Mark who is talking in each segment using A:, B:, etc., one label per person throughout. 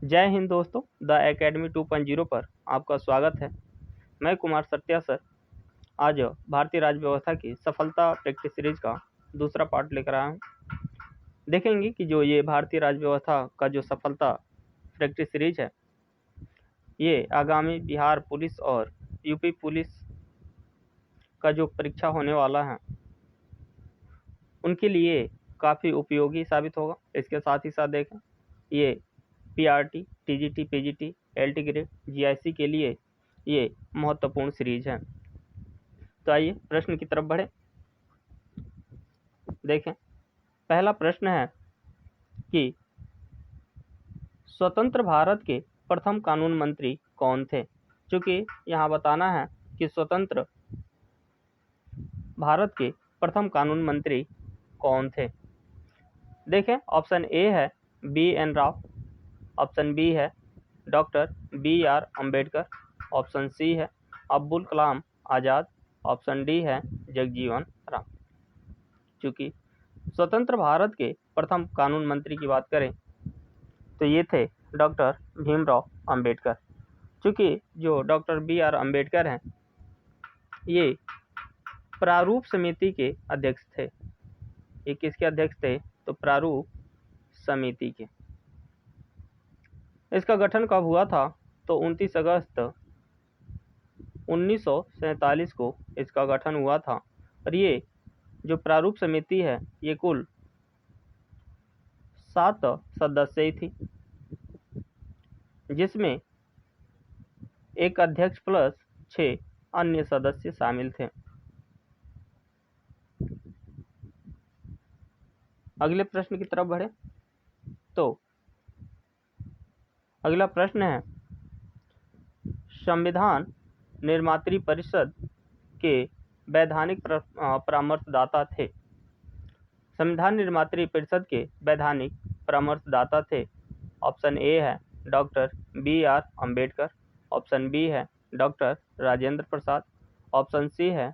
A: जय हिंद दोस्तों, the academy 2.0 पर आपका स्वागत है। मैं कुमार सत्या सर आज भारतीय राज्य व्यवस्था की सफलता प्रैक्टिस सीरीज का दूसरा पार्ट लेकर आया हूँ। देखेंगे कि जो ये भारतीय राज्य व्यवस्था का जो सफलता प्रैक्टिस सीरीज है, ये आगामी बिहार पुलिस और यूपी पुलिस का जो परीक्षा होने वाला है उनके लिए काफ़ी उपयोगी साबित होगा। इसके साथ ही साथ देखें, ये PRT, TGT, PGT, LT grade, GIC के लिए ये महत्वपूर्ण सीरीज है। तो आइए प्रश्न की तरफ बढ़े। देखें, पहला प्रश्न है कि स्वतंत्र भारत के प्रथम कानून मंत्री कौन थे। चूंकि यहाँ बताना है कि स्वतंत्र भारत के प्रथम कानून मंत्री कौन थे। देखें, ऑप्शन ए है BN राव, ऑप्शन बी है doctor BR Ambedkar, option C है अब्दुल कलाम आज़ाद, ऑप्शन डी है जगजीवन राम। चूँकि स्वतंत्र भारत के प्रथम कानून मंत्री की बात करें तो ये थे डॉक्टर भीमराव अंबेडकर। चूँकि जो डॉक्टर BR अम्बेडकर हैं ये प्रारूप समिति के अध्यक्ष थे। ये किसके अध्यक्ष थे? तो प्रारूप समिति के। इसका गठन कब हुआ था? तो 29 अगस्त 1947 को इसका गठन हुआ था। और ये जो प्रारूप समिति है ये कुल 7 सदस्य थी, जिसमें एक अध्यक्ष प्लस 6 अन्य सदस्य शामिल थे। अगले प्रश्न की तरफ बढ़े तो अगला प्रश्न है, संविधान निर्मात्री परिषद के वैधानिक परामर्शदाता थे। संविधान निर्मात्री परिषद के वैधानिक परामर्शदाता थे। ऑप्शन ए है doctor BR Ambedkar, option B है doctor Rajendra Prasad, option C है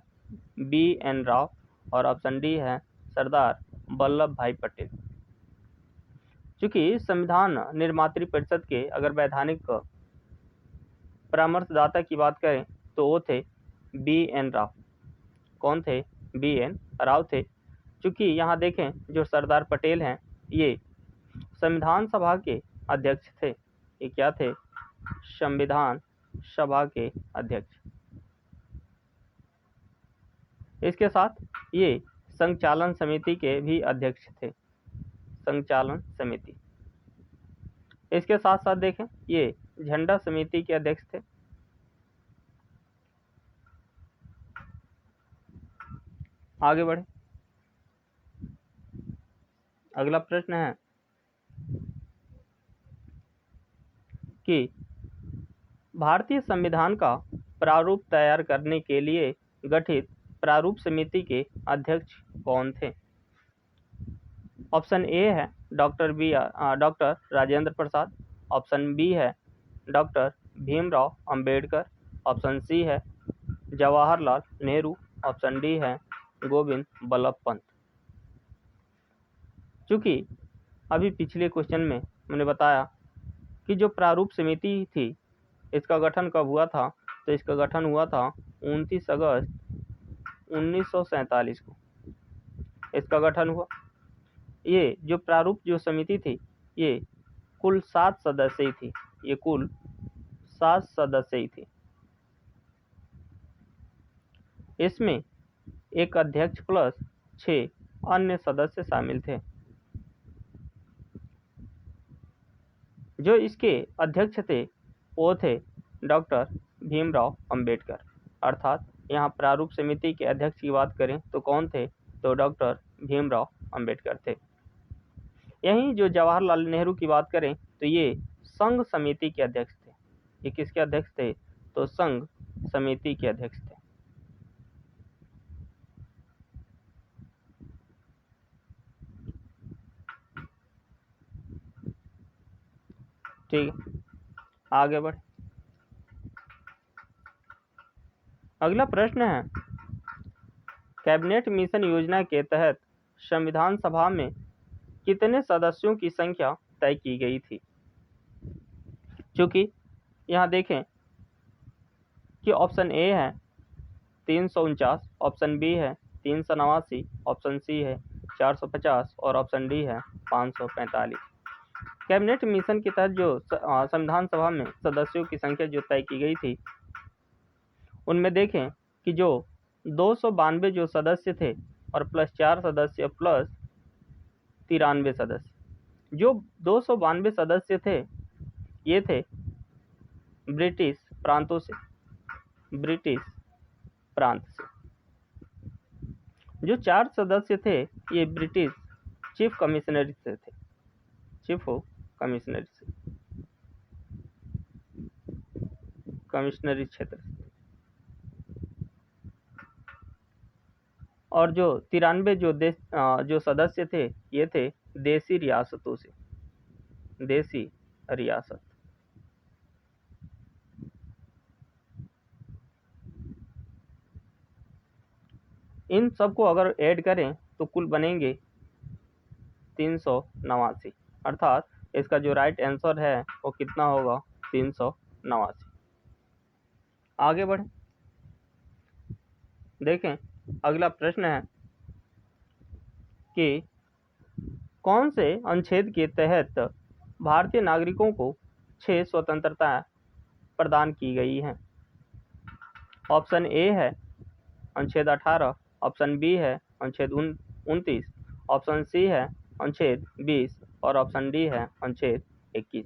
A: BN राव और ऑप्शन डी है सरदार वल्लभ भाई पटेल। चूँकि संविधान निर्मात्री परिषद के अगर वैधानिक परामर्शदाता की बात करें तो वो थे BN राव। कौन थे? BN राव थे। चूँकि यहाँ देखें, जो सरदार पटेल हैं ये संविधान सभा के अध्यक्ष थे। ये क्या थे? संविधान सभा के अध्यक्ष। इसके साथ ये संचालन समिति के भी अध्यक्ष थे। संचालन समिति। इसके साथ साथ देखें, ये झंडा समिति के अध्यक्ष थे। आगे बढ़े। अगला प्रश्न है कि भारतीय संविधान का प्रारूप तैयार करने के लिए गठित प्रारूप समिति के अध्यक्ष कौन थे। ऑप्शन ए है doctor Rajendra Prasad, option B है doctor Bhimrao Ambedkar, option C है जवाहरलाल नेहरू, ऑप्शन डी है गोविंद बल्लभ पंत। चूँकि अभी पिछले क्वेश्चन में मैंने बताया कि जो प्रारूप समिति थी इसका गठन कब हुआ था, तो इसका गठन हुआ था 29 अगस्त 1947 को इसका गठन हुआ। ये जो प्रारूप जो समिति थी ये कुल 7 सदस्य थी। ये कुल 7 सदस्य थी। इसमें एक अध्यक्ष प्लस 6 अन्य सदस्य शामिल थे। जो इसके अध्यक्ष थे वो थे डॉक्टर भीमराव अंबेडकर। अर्थात यहाँ प्रारूप समिति के अध्यक्ष की बात करें तो कौन थे? तो डॉक्टर भीमराव अंबेडकर थे। यहीं जो जवाहरलाल नेहरू की बात करें तो ये संघ समिति के अध्यक्ष थे। ये किसके अध्यक्ष थे? तो संघ समिति के अध्यक्ष थे। ठीक है, आगे बढ़े। अगला प्रश्न है, कैबिनेट मिशन योजना के तहत संविधान सभा में कितने सदस्यों की संख्या तय की गई थी। चूँकि यहाँ देखें कि ऑप्शन ए है 349, ऑप्शन बी है 389, ऑप्शन सी है 450 और ऑप्शन डी है 545। कैबिनेट मिशन के तहत जो संविधान सभा में सदस्यों की संख्या जो तय की गई थी, उनमें देखें कि जो 292 जो सदस्य थे और प्लस 4 सदस्य प्लस 93 सदस्य, जो 292 सदस्य थे ये थे ब्रिटिश प्रांतों से, ब्रिटिश प्रांत से। जो 4 सदस्य थे ये ब्रिटिश चीफ कमिश्नरी से थे, चीफ कमिश्नरी से, कमिश्नरी क्षेत्र से। और जो 93 जो सदस्य थे ये थे देसी रियासतों से, देसी रियासत। इन सबको अगर ऐड करें तो कुल बनेंगे 389, अर्थात इसका जो राइट आंसर है वो कितना होगा 389। आगे बढ़ें, देखें अगला प्रश्न है कि कौन से अनुच्छेद के तहत भारतीय नागरिकों को 6 स्वतंत्रताएं प्रदान की गई हैं। ऑप्शन ए है अनुच्छेद 18, ऑप्शन बी है अनुच्छेद 29, ऑप्शन सी है अनुच्छेद 20 और ऑप्शन डी है अनुच्छेद 21।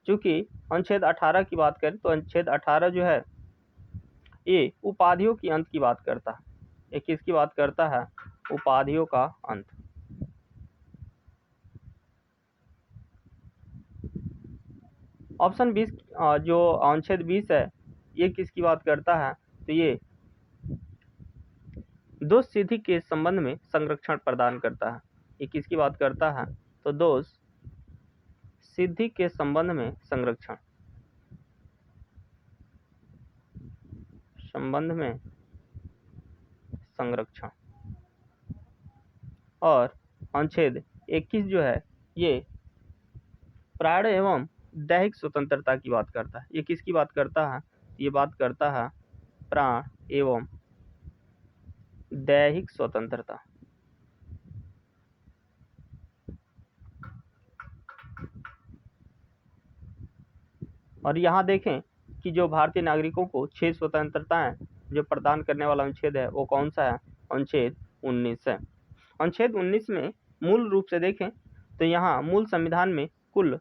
A: चूँकि अनुच्छेद 18 की बात करें तो अनुच्छेद 18 जो है ये उपाधियों की अंत की बात करता है। ये किसकी बात करता है? उपाधियों का अंत। ऑप्शन 20 जो अनुच्छेद 20 है ये किसकी बात करता है? तो ये दोष सिद्धि के संबंध में संरक्षण प्रदान करता है। ये किसकी बात करता है? तो दोष सिद्धि के संबंध में संरक्षण, संबंध में संरक्षण। और अनुच्छेद 21 जो है ये प्राण एवं दैहिक स्वतंत्रता की बात करता है। ये किसकी बात करता है? ये बात करता है प्राण एवं दैहिक स्वतंत्रता। और यहाँ देखें कि जो भारतीय नागरिकों को 6 स्वतंत्रताएं जो प्रदान करने वाला अनुच्छेद है वो कौन सा है? अनुच्छेद 19 है। अनुच्छेद 19 में मूल रूप से देखें तो यहाँ मूल संविधान में कुल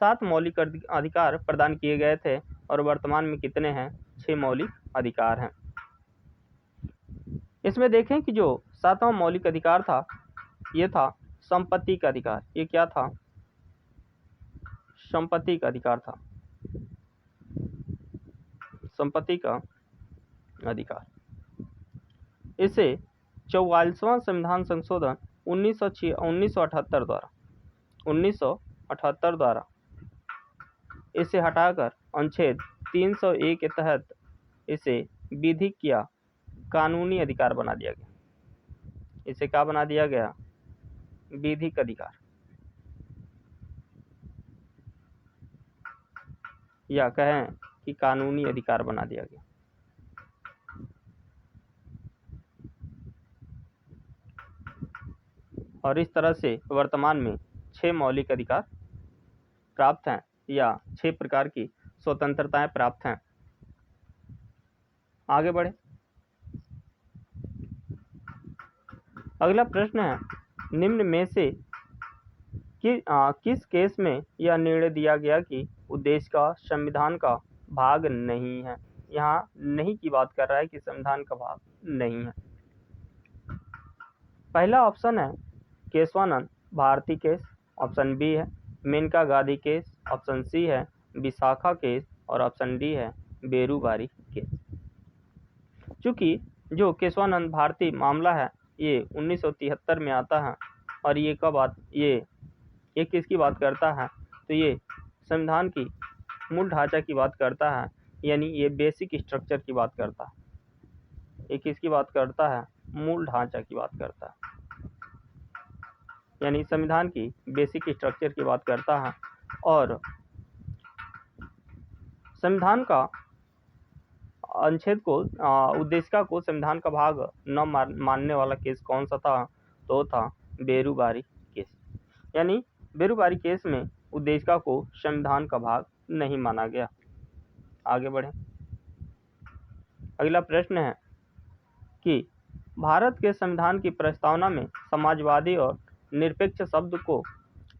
A: 7 मौलिक अधिकार प्रदान किए गए थे और वर्तमान में कितने हैं? 6 मौलिक अधिकार हैं। इसमें देखें कि जो 7वां मौलिक अधिकार था ये था संपत्ति का अधिकार। ये क्या था? संपत्ति का अधिकार था, संपत्ति का अधिकार। इसे 44वां संविधान संशोधन 1978 द्वारा इसे हटाकर अनुच्छेद 301 के तहत इसे विधिक या कानूनी अधिकार बना दिया गया। इसे क्या बना दिया गया? विधिक अधिकार या कहें कि कानूनी अधिकार बना दिया गया। और इस तरह से वर्तमान में 6 मौलिक अधिकार प्राप्त हैं या 6 प्रकार की स्वतंत्रताएं प्राप्त हैं। आगे बढ़े, अगला प्रश्न है निम्न में से किस केस में यह निर्णय दिया गया कि उद्देश्य का संविधान का भाग नहीं है? यहाँ नहीं की बात कर रहा है कि संविधान का भाग नहीं है। पहला ऑप्शन है Keshavananda Bharati case, option B है Maneka Gandhi case, option C है विशाखा केस और ऑप्शन डी है बेरूबारी केस। चूँकि जो केशवानंद भारती मामला है ये 1973 में आता है और ये कब ये किसकी बात करता है? तो ये संविधान की मूल ढांचा की बात करता है, यानी ये बेसिक स्ट्रक्चर की बात करता है। ये किसकी बात करता है? मूल ढांचा की बात करता है, यानी संविधान की बेसिक स्ट्रक्चर की बात करता है। और संविधान का अनुच्छेद को उद्देशिका को संविधान का भाग न मानने वाला केस कौन सा था? तो था बेरुबारी केस। यानी बेरुबारी केस में उद्देशिका को संविधान का भाग नहीं माना गया। आगे बढ़े। अगला प्रश्न है कि भारत के संविधान की प्रस्तावना में समाजवादी और निरपेक्ष शब्द को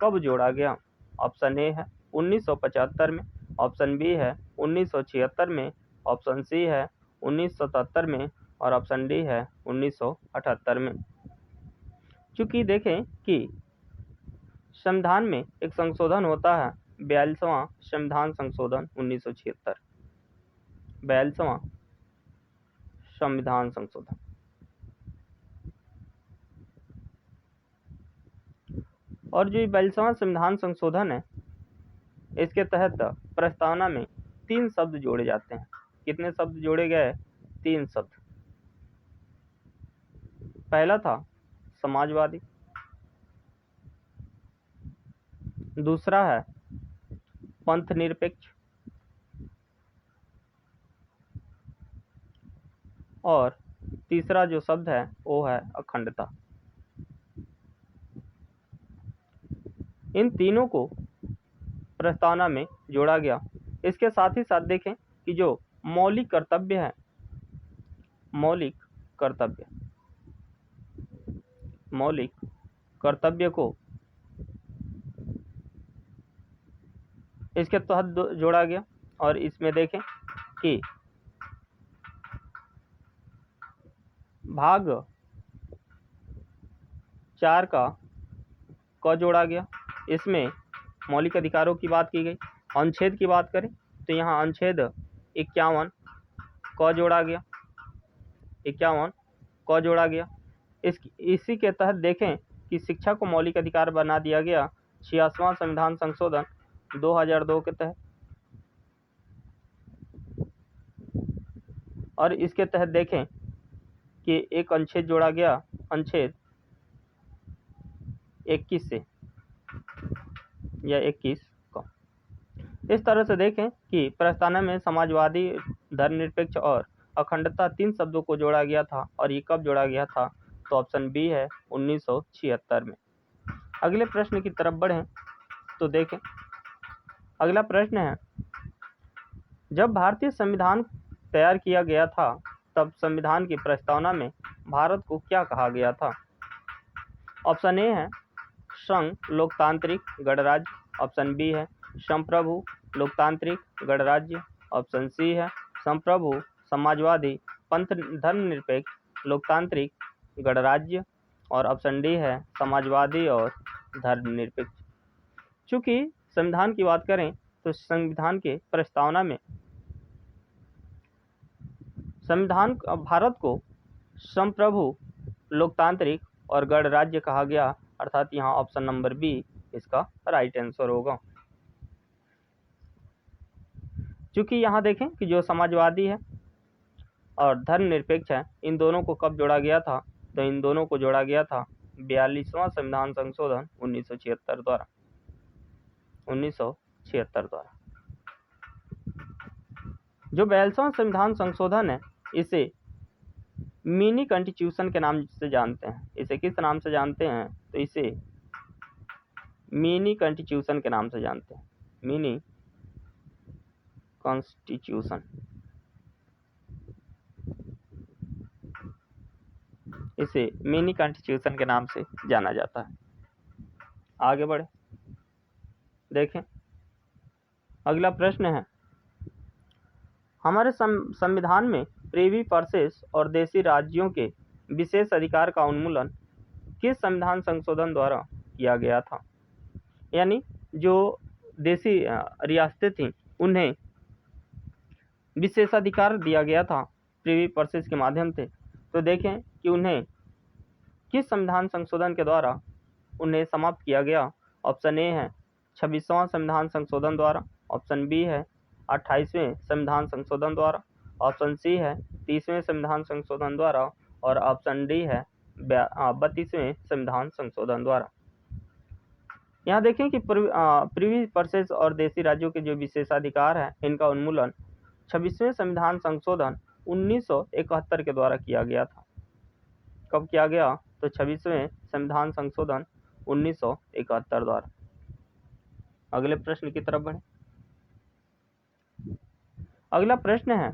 A: कब जोड़ा गया? ऑप्शन ए है 1975 में, ऑप्शन बी है 1976 में, ऑप्शन सी है 1977 में और ऑप्शन डी है 1978 में। चूंकि देखें कि संविधान में एक संशोधन होता है 42वां संविधान संशोधन 1976, 42वां संविधान संशोधन। और जो 42वां संविधान संशोधन है, इसके तहत प्रस्तावना में 3 शब्द जोड़े जाते हैं। कितने शब्द जोड़े गए? 3 शब्द। पहला था समाजवादी, दूसरा है पंथ निरपेक्ष और तीसरा जो शब्द है वो है अखंडता। इन तीनों को प्रस्तावना में जोड़ा गया। इसके साथ ही साथ देखें कि जो मौलिक कर्तव्य है, मौलिक कर्तव्य को इसके तहत जोड़ा गया। और इसमें देखें कि भाग 4 का जोड़ा गया। इसमें मौलिक अधिकारों की बात की गई। अनुच्छेद की बात करें तो यहाँ अनुच्छेद 51 का जोड़ा गया, 51 का जोड़ा गया। इसी के तहत देखें कि शिक्षा को मौलिक अधिकार बना दिया गया 86वां संविधान संशोधन 2002 के तहत। और इसके तहत देखें कि एक अनुच्छेद जोड़ा गया, अनुच्छेद 21 से या 21 का। इस तरह से देखें कि प्रस्तावना में समाजवादी, धर्मनिरपेक्ष और अखंडता 3 शब्दों को जोड़ा गया था। और ये कब जोड़ा गया था? तो ऑप्शन बी है 1976 में। अगले प्रश्न की तरफ बढ़ें तो देखें। अगला प्रश्न है, जब भारतीय संविधान तैयार किया गया था तब संविधान की प्रस्तावना में भारत को क्या कहा गया था? ऑप्शन ए है संघ लोकतांत्रिक गणराज्य, ऑप्शन बी है संप्रभु लोकतांत्रिक गणराज्य, ऑप्शन सी है संप्रभु समाजवादी पंथ धर्मनिरपेक्ष लोकतांत्रिक गणराज्य और ऑप्शन डी है समाजवादी और धर्मनिरपेक्ष। चूंकि संविधान की बात करें तो संविधान के प्रस्तावना में संविधान भारत को संप्रभु लोकतांत्रिक और गणराज्य कहा गया, अर्थात यहाँ ऑप्शन नंबर बी इसका राइट आंसर होगा। चूंकि यहाँ देखें कि जो समाजवादी है और धर्मनिरपेक्ष है, इन दोनों को कब जोड़ा गया था? तो इन दोनों को जोड़ा गया था 42वां संविधान संशोधन 1976 द्वारा, 1976 द्वारा। जो 42वां संविधान संशोधन है, इसे मिनी कॉन्स्टिट्यूशन के नाम से जानते हैं। इसे किस नाम से जानते हैं? तो इसे मिनी कॉन्स्टिट्यूशन के नाम से जानते हैं, मिनी कॉन्स्टिट्यूशन। इसे मिनी कॉन्स्टिट्यूशन के नाम से जाना जाता है। आगे बढ़े, देखें। अगला प्रश्न है, हमारे संविधान में प्रिवी पर्सेस और देशी राज्यों के विशेष अधिकार का उन्मूलन किस संविधान संशोधन द्वारा किया गया था? यानी जो देशी रियासतें थीं उन्हें विशेषाधिकार दिया गया था प्रिवी पर्सेस के माध्यम से। तो देखें कि उन्हें किस संविधान संशोधन के द्वारा उन्हें समाप्त किया गया। ऑप्शन ए है 26वां संविधान संशोधन द्वारा, ऑप्शन बी है 28वें संविधान संशोधन द्वारा, ऑप्शन सी है 30वें संविधान संशोधन द्वारा और ऑप्शन डी है 32वें संविधान संशोधन द्वारा। यहाँ देखें कि प्रीवी परसेस और देशी राज्यों के जो विशेषाधिकार हैं इनका उन्मूलन 26वें संविधान संशोधन 1971 के द्वारा किया गया था। कब किया गया? तो 26वें संविधान संशोधन 1971 द्वारा। अगले प्रश्न की तरफ बढ़े। अगला प्रश्न है,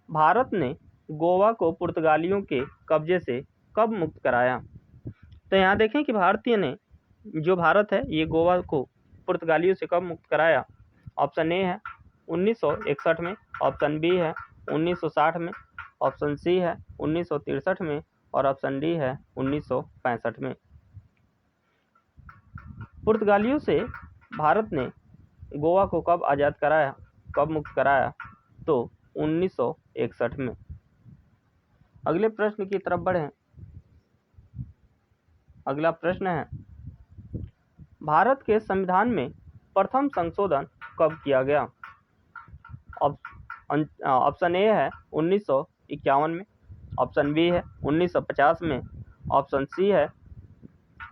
A: भारत ने गोवा को पुर्तगालियों के कब्जे से कब मुक्त कराया? तो यहाँ देखें कि भारत है ये गोवा को पुर्तगालियों से कब मुक्त कराया? ऑप्शन ए है 1961 में, ऑप्शन बी है 1960 में, ऑप्शन सी है 1963 में और ऑप्शन डी है 1965 में। पुर्तगालियों से भारत ने गोवा को कब आज़ाद कराया, कब मुक्त कराया? तो 1961 में। अगले प्रश्न की तरफ बढ़ें। अगला प्रश्न है, भारत के संविधान में प्रथम संशोधन कब किया गया? ऑप्शन ए है 1951 में, ऑप्शन बी है 1950 में, ऑप्शन सी है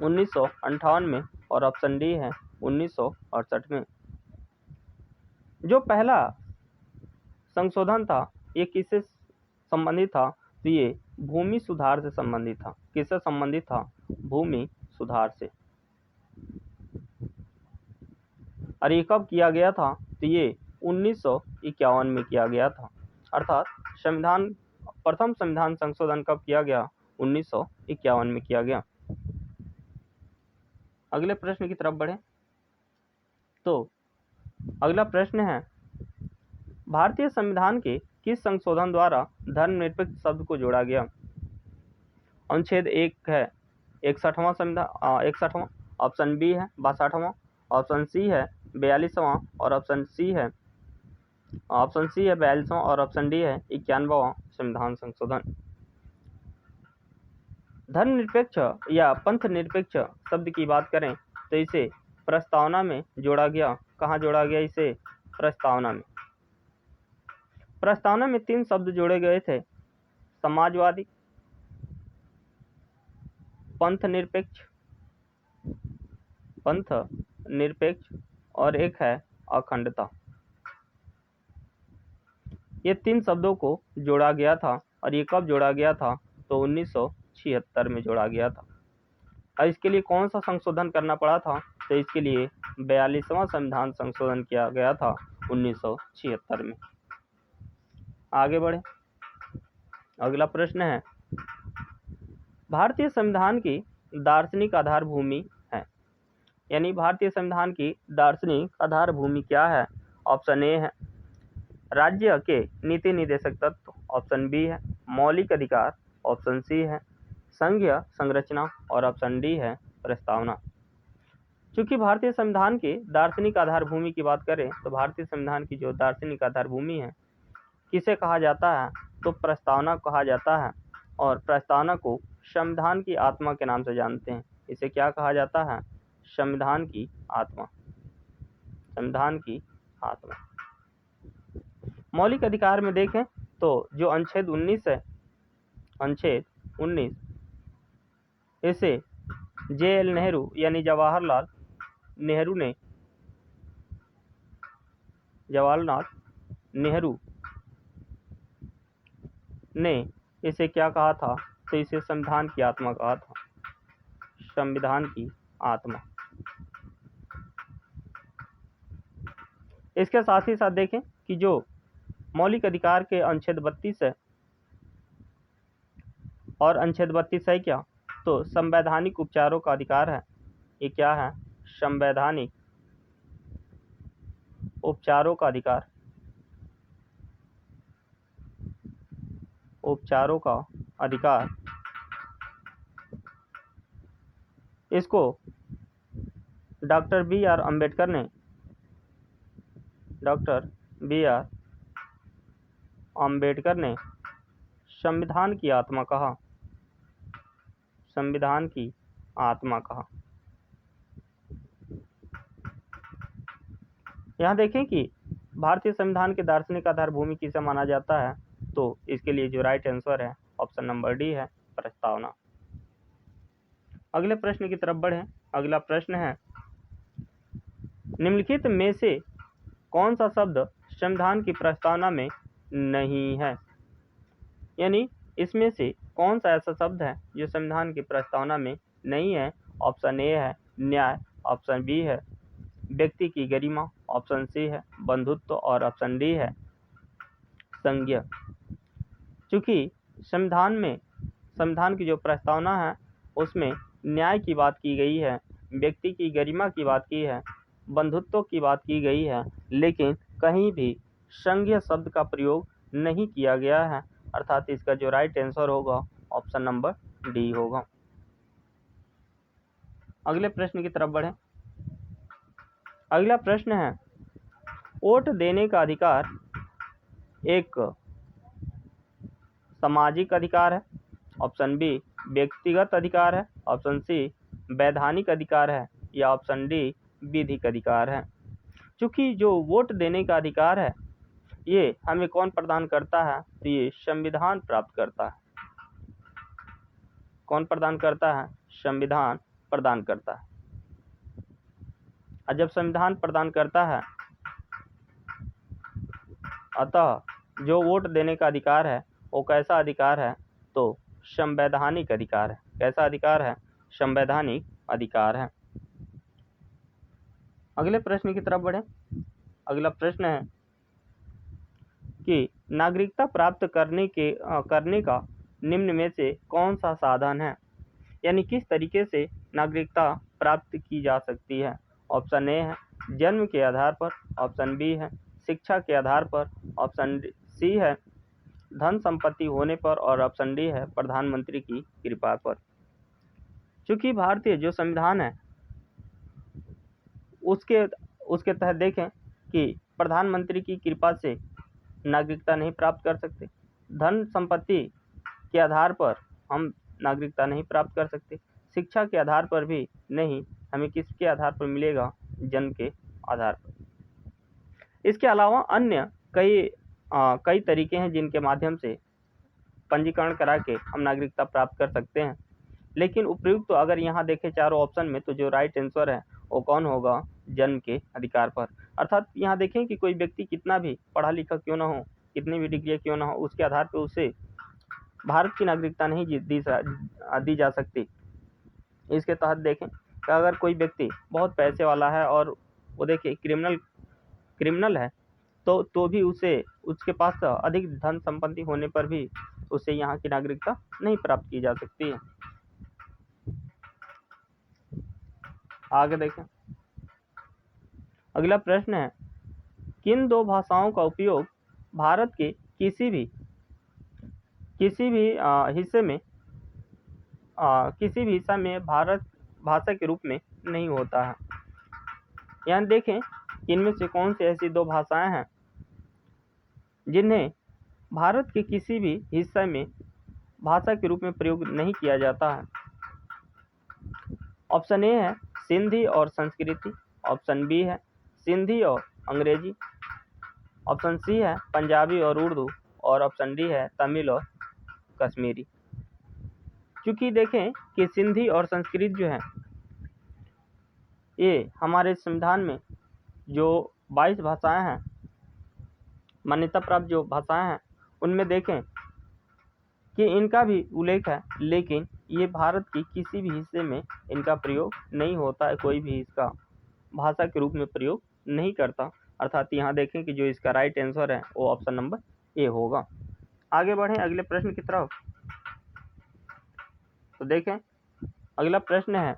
A: 1958 में और ऑप्शन डी है 1968 में। जो पहला संशोधन था ये किससे संबंधित था? तो ये भूमि सुधार से संबंधित था। किससे संबंधित था? भूमि सुधार से। और ये कब किया गया था? तो ये 1951 में किया गया था। अर्थात प्रथम संविधान संशोधन कब किया गया? 1951 में किया गया। अगले प्रश्न की तरफ बढ़े। तो अगला प्रश्न है, भारतीय संविधान के किस संशोधन द्वारा धर्मनिरपेक्ष शब्द को जोड़ा गया? अनुच्छेद 1 है 61वां, ऑप्शन बी है 62वां, ऑप्शन सी है 42वां और ऑप्शन सी है 42वां और ऑप्शन डी है 91वां संविधान संशोधन। धर्मनिरपेक्ष या पंथ निरपेक्ष शब्द की बात करें तो इसे प्रस्तावना में जोड़ा गया। कहाँ जोड़ा गया इसे? प्रस्तावना में। प्रस्तावना में 3 शब्द जोड़े गए थे, समाजवादी, पंथ निरपेक्ष और एक है अखंडता। ये 3 शब्दों को जोड़ा गया था और ये कब जोड़ा गया था? तो 1976 में जोड़ा गया था। और इसके लिए कौन सा संशोधन करना पड़ा था? तो इसके लिए 42वां संविधान संशोधन किया गया था 1976 में। आगे बढ़े। अगला प्रश्न है, भारतीय संविधान की दार्शनिक आधार भूमि है, यानी भारतीय संविधान की दार्शनिक आधार भूमि क्या है? ऑप्शन ए है राज्य के नीति निर्देशक तत्व, ऑप्शन बी है मौलिक अधिकार, ऑप्शन सी है संघीय संरचना और ऑप्शन डी है प्रस्तावना। चूंकि भारतीय संविधान की दार्शनिक आधार भूमि की बात करें तो भारतीय संविधान की जो दार्शनिक आधार भूमि है किसे कहा जाता है? तो प्रस्तावना कहा जाता है। और प्रस्तावना को संविधान की आत्मा के नाम से जानते हैं। इसे क्या कहा जाता है? संविधान की आत्मा। संविधान की आत्मा। मौलिक अधिकार में देखें तो जो अनुच्छेद 19 है, अनुच्छेद 19, इसे JL नेहरू यानी जवाहरलाल नेहरू ने इसे क्या कहा था? तो इसे संविधान की आत्मा कहा था। संविधान की आत्मा। इसके साथ ही साथ देखें कि जो मौलिक अधिकार के अनुच्छेद 32 है और अनुच्छेद 32 है क्या? तो संवैधानिक उपचारों का अधिकार है। ये क्या है? संवैधानिक उपचारों का अधिकार। उपचारों का अधिकार। इसको डॉक्टर B.R. अम्बेडकर ने संविधान की आत्मा कहा। संविधान की आत्मा कहा। यहाँ देखें कि भारतीय संविधान के दार्शनिक आधार भूमि किसे माना जाता है? तो इसके लिए जो राइट आंसर है ऑप्शन नंबर डी है, प्रस्तावना। अगले प्रश्न की तरफ बढ़ें। अगला प्रश्न है, निम्नलिखित में से कौन सा शब्द संविधान की प्रस्तावना में नहीं है? यानी इसमें से कौन सा ऐसा शब्द है जो संविधान की प्रस्तावना में नहीं है? ऑप्शन ए है न्याय, ऑप्शन बी है व्यक्ति की गरिमा, ऑप्शन सी है बंधुत्व और ऑप्शन डी है संज्ञा। चूंकि संविधान की जो प्रस्तावना है उसमें न्याय की बात की गई है, व्यक्ति की गरिमा की बात की है, बंधुत्व की बात की गई है, लेकिन कहीं भी संज्ञा शब्द का प्रयोग नहीं किया गया है, अर्थात इसका जो राइट आंसर होगा ऑप्शन नंबर डी होगा। अगले प्रश्न की तरफ बढ़ें। अगला प्रश्न है, वोट देने का अधिकार एक सामाजिक अधिकार है, ऑप्शन बी व्यक्तिगत अधिकार है, ऑप्शन सी वैधानिक अधिकार है या ऑप्शन डी विधिक अधिकार है। चूंकि जो वोट देने का अधिकार है ये हमें कौन प्रदान करता है? तो ये संविधान प्राप्त करता है। कौन प्रदान करता है? संविधान प्रदान करता है। और जब संविधान प्रदान करता है अतः जो वोट देने का अधिकार है वो कैसा अधिकार है? तो संवैधानिक अधिकार है। कैसा अधिकार है? संवैधानिक अधिकार है। अगले प्रश्न की तरफ बढ़ें। अगला प्रश्न है कि नागरिकता प्राप्त करने का निम्न में से कौन सा साधन है? यानी किस तरीके से नागरिकता प्राप्त की जा सकती है? ऑप्शन ए है जन्म के आधार पर, ऑप्शन बी है शिक्षा के आधार पर, ऑप्शन सी है धन संपत्ति होने पर और ऑप्शन डी है प्रधानमंत्री की कृपा पर। चूंकि भारतीय जो संविधान है उसके तहत देखें कि प्रधानमंत्री की कृपा से नागरिकता नहीं प्राप्त कर सकते, धन संपत्ति के आधार पर हम नागरिकता नहीं प्राप्त कर सकते, शिक्षा के आधार पर भी नहीं, हमें किसके आधार पर मिलेगा? जन्म के आधार पर। इसके अलावा अन्य कई तरीके हैं जिनके माध्यम से पंजीकरण करा के हम नागरिकता प्राप्त कर सकते हैं, लेकिन उपयुक्त तो अगर यहाँ देखें चारों ऑप्शन में तो जो राइट आंसर है वो कौन होगा? जन्म के अधिकार पर। अर्थात यहाँ देखें कि कोई व्यक्ति कितना भी पढ़ा लिखा क्यों ना हो, कितनी भी डिग्री क्यों ना हो, उसके आधार पर उसे भारत की नागरिकता नहीं दी जा सकती। इसके तहत देखें कि अगर कोई व्यक्ति बहुत पैसे वाला है और वो देखिए क्रिमिनल है तो भी उसके पास अधिक धन संपत्ति होने पर भी उसे यहाँ की नागरिकता नहीं प्राप्त की जा सकती है। आगे देखें। अगला प्रश्न है, किन दो भाषाओं का उपयोग भारत के किसी भी हिस्सा में भारत भाषा के रूप में नहीं होता है? यहाँ देखें कि इनमें से कौन सी ऐसी दो भाषाएं हैं जिन्हें भारत के किसी भी हिस्से में भाषा के रूप में प्रयोग नहीं किया जाता है। ऑप्शन ए है सिंधी और संस्कृति, ऑप्शन बी है सिंधी और अंग्रेजी, ऑप्शन सी है पंजाबी और उर्दू और ऑप्शन डी है तमिल और कश्मीरी। क्योंकि देखें कि सिंधी और संस्कृत जो है ये हमारे संविधान में जो 22 भाषाएं हैं, मान्यता प्राप्त जो भाषाएं हैं, उनमें देखें कि इनका भी उल्लेख है, लेकिन ये भारत की किसी भी हिस्से में इनका प्रयोग नहीं होता है, कोई भी इसका भाषा के रूप में प्रयोग नहीं करता। अर्थात यहाँ देखें कि जो इसका राइट आंसर है वो ऑप्शन नंबर ए होगा। आगे बढ़ें अगले प्रश्न की तरफ। तो देखें अगला प्रश्न है,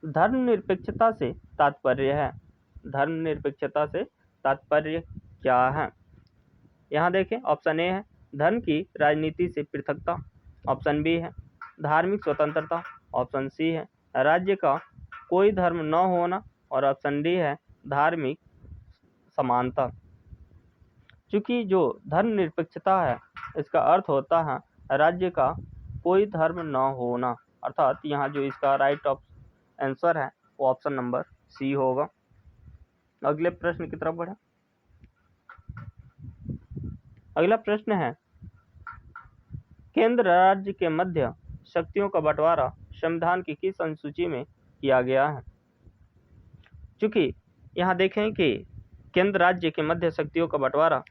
A: धर्मनिरपेक्षता से तात्पर्य है। धर्मनिरपेक्षता से तात्पर्य क्या है? यहाँ देखें ऑप्शन ए है धर्म की राजनीति से पृथकता, ऑप्शन बी है धार्मिक स्वतंत्रता, ऑप्शन सी है राज्य का कोई धर्म न होना और ऑप्शन डी है धार्मिक समानता। चूंकि जो धर्मनिरपेक्षता है इसका अर्थ होता है राज्य का कोई धर्म न होना, अर्थात यहाँ जो इसका राइट आंसर है वो ऑप्शन नंबर सी होगा। अगले प्रश्न की तरफ बढ़े। अगला प्रश्न है, केंद्र राज्य के मध्य शक्तियों का बंटवारा संविधान की किस अनुसूची में किया गया है? चूंकि यहाँ देखें कि केंद्र राज्य के मध्य शक्तियों का बंटवारा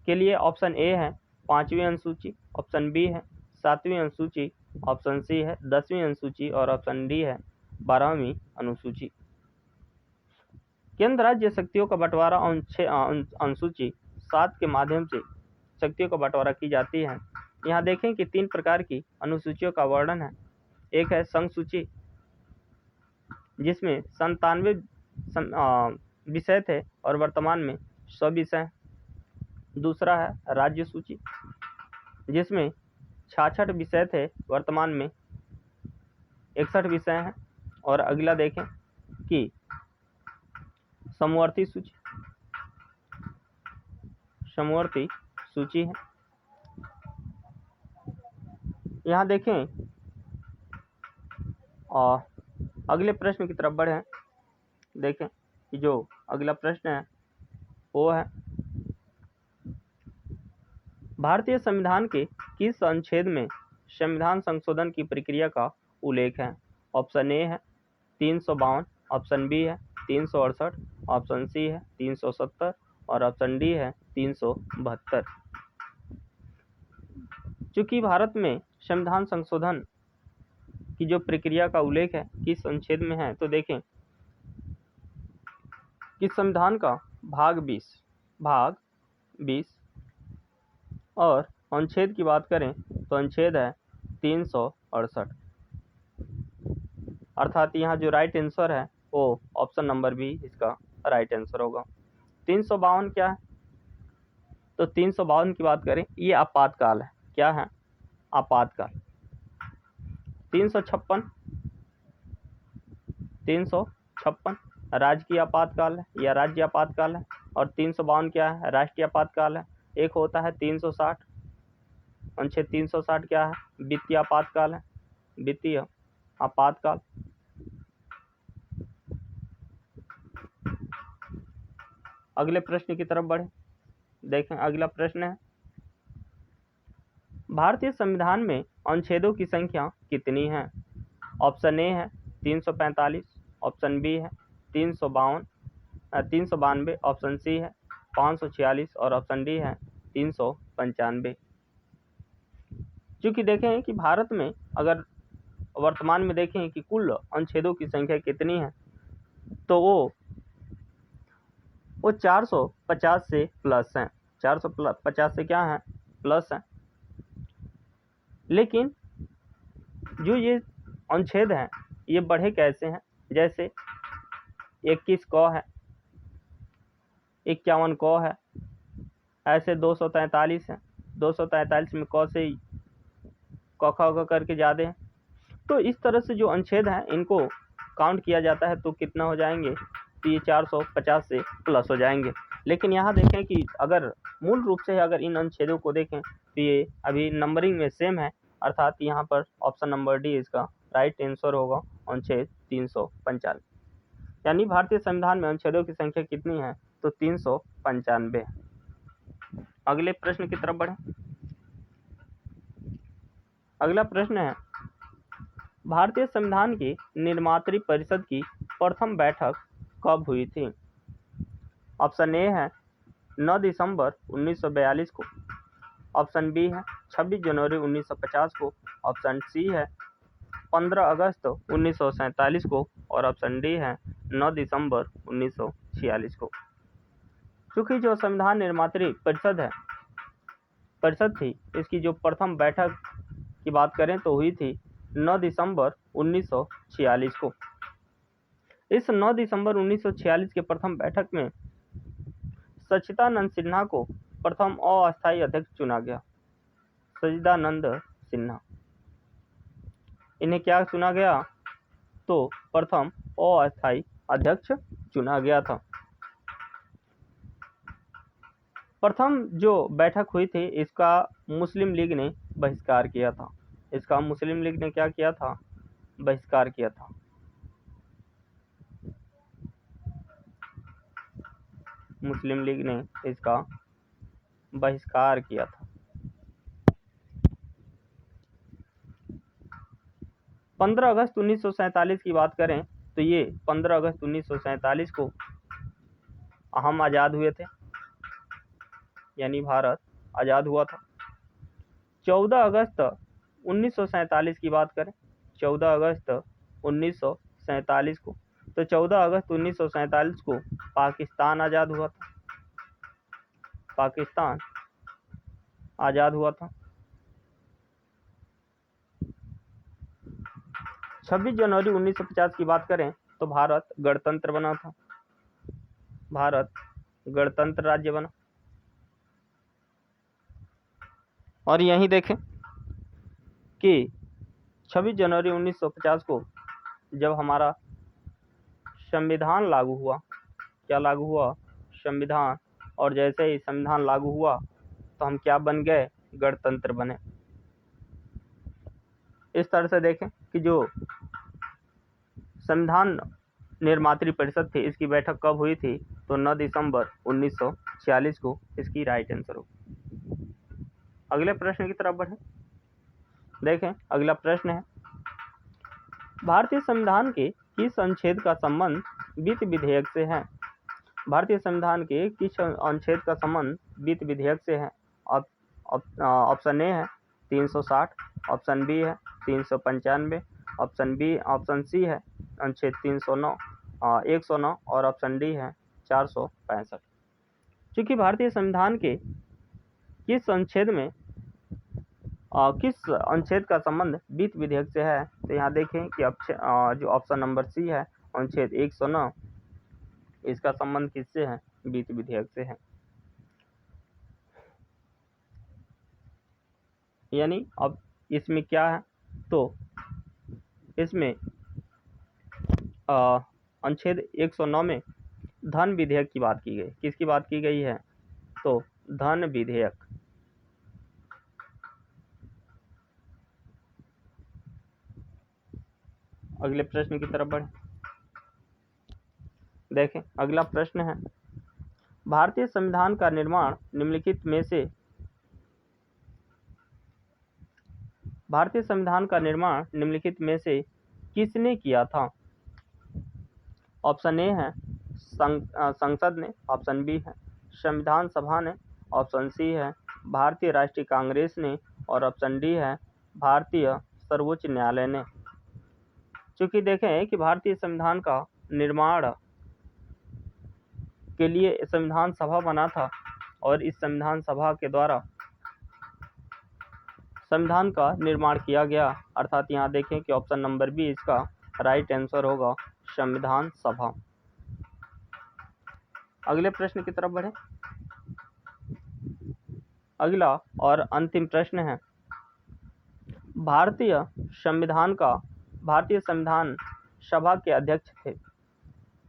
A: के लिए ऑप्शन ए है 5वीं अनुसूची, ऑप्शन बी है 7वीं अनुसूची, ऑप्शन सी है 10वीं अनुसूची और ऑप्शन डी है 12वीं अनुसूची। केंद्र राज्य शक्तियों का बंटवारा अनुसूची 7 के माध्यम से शक्तियों का बंटवारा की जाती है। यहाँ देखें कि 3 प्रकार की अनुसूचियों का वर्णन है। एक है संघ सूची जिसमें 97 विषय थे और वर्तमान में 100 विषय। दूसरा है राज्य सूची जिसमें 66 विषय थे, वर्तमान में 61 विषय हैं। और अगला देखें कि समवर्ती सूची है। यहाँ देखें और अगले प्रश्न की तरफ बढ़ें। देखें कि जो अगला प्रश्न है वो है भारतीय संविधान के किस अनुच्छेद में संविधान संशोधन की प्रक्रिया का उल्लेख है। ऑप्शन ए है 352, ऑप्शन बी है 368, ऑप्शन सी है 370 और ऑप्शन डी है 372। चूंकि भारत में संविधान संशोधन की जो प्रक्रिया का उल्लेख है किस अनुच्छेद में है, तो देखें कि संविधान का भाग 20 और अनुच्छेद की बात करें तो अनुच्छेद है 368। अर्थात यहाँ जो राइट आंसर है वो ऑप्शन नंबर बी इसका राइट आंसर होगा। 352 क्या है, तो 352 की बात करें ये आपातकाल है। क्या है? आपातकाल। 356 राजकीय आपातकाल है या राज्य आपातकाल है। और 352 क्या है? राष्ट्रीय आपातकाल है। एक होता है 360, अनुच्छेद 360 क्या है? वित्तीय आपातकाल है, वित्तीय आपातकाल। अगले प्रश्न की तरफ बढ़े। देखें अगला प्रश्न है भारतीय संविधान में अनुच्छेदों की संख्या कितनी है। ऑप्शन ए है 345, ऑप्शन बी है 392, ऑप्शन सी है 546 और ऑप्शन डी है 395। चूंकि देखें कि भारत में अगर वर्तमान में देखें कि कुल अनुच्छेदों की संख्या कितनी है, तो वो 450 से प्लस हैं। 450 से क्या है? प्लस है। लेकिन जो ये अनुच्छेद हैं ये बढ़े कैसे हैं? जैसे 21 क है, 51 क है, ऐसे 243 है। 243 में क से क ख ग करके ज़्यादा है। तो इस तरह से जो अनुच्छेद हैं इनको काउंट किया जाता है तो कितना हो जाएंगे? तो ये 450 से प्लस हो जाएंगे। लेकिन यहाँ देखें कि अगर मूल रूप से अगर इन अनुच्छेदों को देखें तो ये अभी नंबरिंग में सेम है। अर्थात यहाँ पर ऑप्शन नंबर डी इसका राइट आंसर होगा, अनुच्छेद 395। यानी भारतीय संविधान में अनुच्छेदों की संख्या कितनी है? तो 395। अगले प्रश्न की तरफ बढ़ें। अगला प्रश्न है भारतीय संविधान की निर्मात्री परिषद की प्रथम बैठक कब हुई थी। ऑप्शन ए है 9 दिसंबर 1942 को, ऑप्शन बी है 26 जनवरी 1950 को, ऑप्शन सी है 15 अगस्त 1947 को और ऑप्शन डी है 9 दिसंबर 1946 को। चूँकि जो संविधान निर्मात्री परिषद थी इसकी जो प्रथम बैठक की बात करें तो हुई थी 9 दिसंबर 1946 को। इस 9 दिसंबर 1946 के प्रथम बैठक में सच्चिदानंद सिन्हा को प्रथम अस्थायी अध्यक्ष चुना गया। सच्चिदानंद सिन्हा, इन्हें क्या चुना गया? तो प्रथम अस्थायी अध्यक्ष चुना गया था। प्रथम जो बैठक हुई थी इसका मुस्लिम लीग ने बहिष्कार किया था। इसका मुस्लिम लीग ने क्या किया था? बहिष्कार किया था। मुस्लिम लीग ने इसका बहिष्कार किया था। 15 अगस्त 1947 की बात करें तो ये 15 अगस्त 1947 को हम आज़ाद हुए थे, यानी भारत आज़ाद हुआ था। 14 अगस्त 1947 की बात करें, 14 अगस्त 1947 को, तो 14 अगस्त 1947 को पाकिस्तान आज़ाद हुआ था। पाकिस्तान आज़ाद हुआ था। 26 जनवरी 1950 की बात करें तो भारत गणतंत्र बना था। भारत गणतंत्र राज्य बना। और यहीं देखें कि 26 जनवरी 1950 को जब हमारा संविधान लागू हुआ, क्या लागू हुआ? संविधान। और जैसे ही संविधान लागू हुआ तो हम क्या बन गए? गणतंत्र बने। इस तरह से देखें कि जो संविधान निर्मात्री परिषद थी, इसकी बैठक कब हुई थी? तो 9 दिसंबर 1946 को इसकी राइट आंसर हो। अगले प्रश्न की तरफ बढ़ें। देखें, अगला प्रश्न है, भारतीय संविधान के किस अनुच्छेद का संबंध वित्त विधेयक से है? भारतीय संविधान के किस अनुच्छेद का संबंध वित्त विधेयक से है? ऑप्शन ए है 360, ऑप्शन बी है 395, ऑप्शन सी है अनुच्छेद 309 109 और ऑप्शन डी है 465। चूंकि भारतीय संविधान के किस अनुच्छेद में किस अनुच्छेद का संबंध वित्त विधेयक से है, तो यहाँ देखें कि जो ऑप्शन नंबर सी है अनुच्छेद 109, इसका संबंध किससे है? वित्त विधेयक से है। यानी अब इसमें क्या है? तो इसमें अनुच्छेद 109 में धन विधेयक की बात की गई। किसकी बात की गई है? तो धन विधेयक। अगले प्रश्न की तरफ बढ़ें। देखें, अगला प्रश्न है, भारतीय संविधान का निर्माण निम्नलिखित में से किसने किया था? ऑप्शन ए है संसद ने, ऑप्शन बी है संविधान सभा ने, ऑप्शन सी है भारतीय राष्ट्रीय कांग्रेस ने और ऑप्शन डी है भारतीय सर्वोच्च न्यायालय ने। चूंकि देखें कि भारतीय संविधान का निर्माण के लिए संविधान सभा बना था और इस संविधान सभा के द्वारा संविधान का निर्माण किया गया, अर्थात यहाँ देखें कि ऑप्शन नंबर बी इसका राइट आंसर होगा, संविधान सभा। अगले प्रश्न की तरफ बढ़ें। अगला और अंतिम प्रश्न है, भारतीय संविधान सभा के अध्यक्ष थे।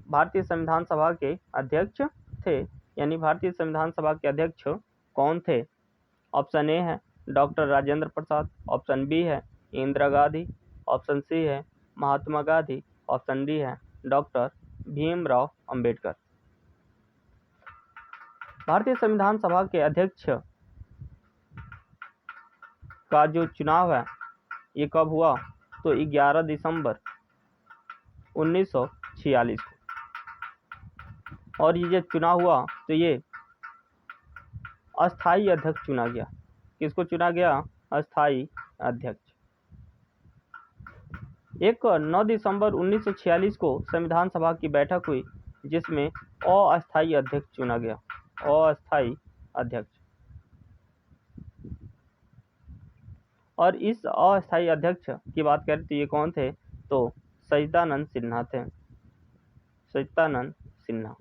A: भारतीय संविधान सभा के अध्यक्ष थे, यानी भारतीय संविधान सभा के अध्यक्ष कौन थे? ऑप्शन ए है doctor Rajendra Prasad, option B है इंदिरा गांधी, ऑप्शन सी है महात्मा गांधी, ऑप्शन डी है डॉक्टर भीमराव अंबेडकर। भारतीय संविधान सभा के अध्यक्ष का जो चुनाव है ये कब हुआ? तो 11 दिसंबर 1946 को। और ये जब चुनाव हुआ तो ये अस्थाई अध्यक्ष चुना गया। किसको चुना गया? अस्थाई अध्यक्ष। 9 दिसंबर 1946 को संविधान सभा की बैठक हुई जिसमें अस्थाई अध्यक्ष चुना गया। अस्थाई अध्यक्ष। और इस अस्थाई अध्यक्ष की बात करें तो ये कौन थे? तो सच्चिदानंद सिन्हा थे। सच्चिदानंद सिन्हा।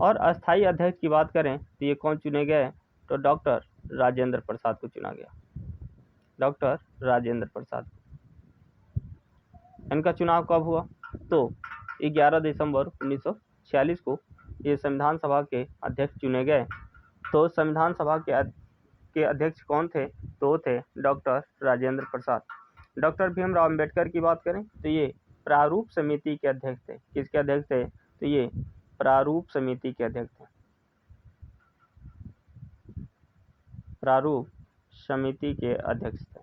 A: और अस्थाई अध्यक्ष की बात करें तो ये कौन चुने गए? तो डॉक्टर राजेंद्र प्रसाद को चुना गया। डॉक्टर राजेंद्र प्रसाद। इनका चुनाव कब हुआ? तो 11 दिसंबर 1946 को ये संविधान सभा के अध्यक्ष चुने गए। तो संविधान सभा के अध्यक्ष कौन थे? तो थे डॉक्टर राजेंद्र प्रसाद। डॉक्टर भीमराव अंबेडकर की बात करें तो ये प्रारूप समिति के अध्यक्ष थे। किसके अध्यक्ष थे? तो ये प्रारूप समिति के अध्यक्ष थे। प्रारूप समिति के अध्यक्ष थे।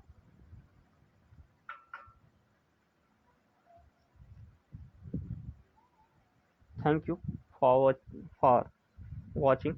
A: Thank you for watching.